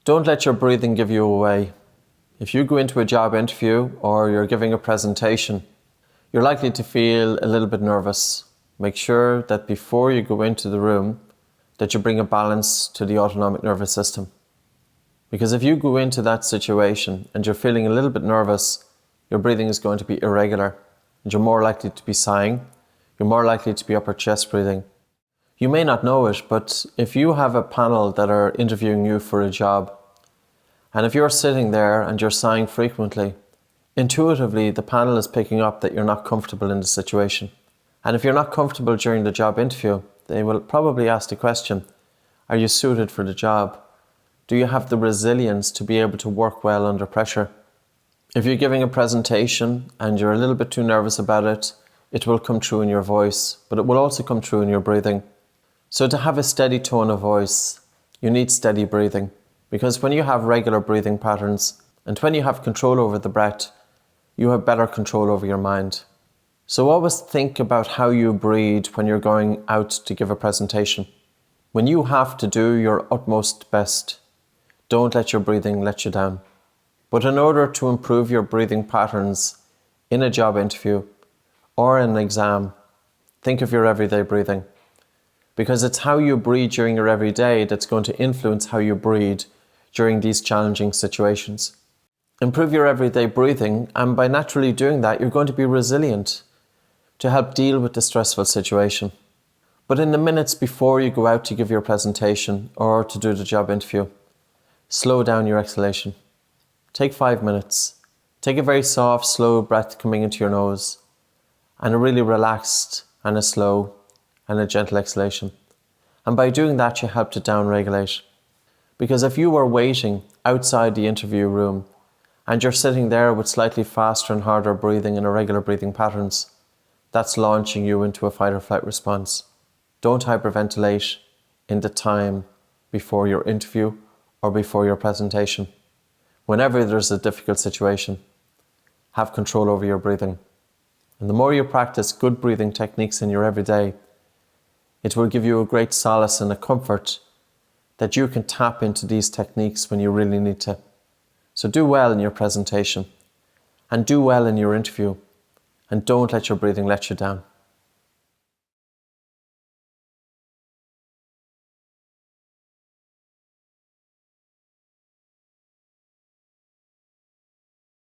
Don't let your breathing give you away. If you go into a job interview or you're giving a presentation, you're likely to feel a little bit nervous. Make sure that before you go into the room, that you bring a balance to the autonomic nervous system. Because if you go into that situation and you're feeling a little bit nervous, your breathing is going to be irregular and you're more likely to be sighing, you're more likely to be upper chest breathing. You may not know it, but if you have a panel that are interviewing you for a job, and if you're sitting there and you're sighing frequently, intuitively the panel is picking up that you're not comfortable in the situation. And if you're not comfortable during the job interview, they will probably ask the question, are you suited for the job? Do you have the resilience to be able to work well under pressure? If you're giving a presentation and you're a little bit too nervous about it, it will come through in your voice, but it will also come through in your breathing. So to have a steady tone of voice, you need steady breathing. Because when you have regular breathing patterns and when you have control over the breath, you have better control over your mind. So always think about how you breathe when you're going out to give a presentation. When you have to do your utmost best, don't let your breathing let you down. But in order to improve your breathing patterns in a job interview or an exam, think of your everyday breathing. Because it's how you breathe during your everyday that's going to influence how you breathe during these challenging situations. Improve your everyday breathing, and by naturally doing that, you're going to be resilient to help deal with the stressful situation. But in the minutes before you go out to give your presentation or to do the job interview, slow down your exhalation. Take 5 minutes. Take a very soft, slow breath coming into your nose and a really relaxed and a slow and a gentle exhalation. And by doing that, you help to down-regulate. Because if you were waiting outside the interview room and you're sitting there with slightly faster and harder breathing and irregular breathing patterns, that's launching you into a fight or flight response. Don't hyperventilate in the time before your interview or before your presentation. Whenever there's a difficult situation, have control over your breathing. And the more you practice good breathing techniques in your everyday, it will give you a great solace and a comfort that you can tap into these techniques when you really need to. So do well in your presentation and do well in your interview, and don't let your breathing let you down.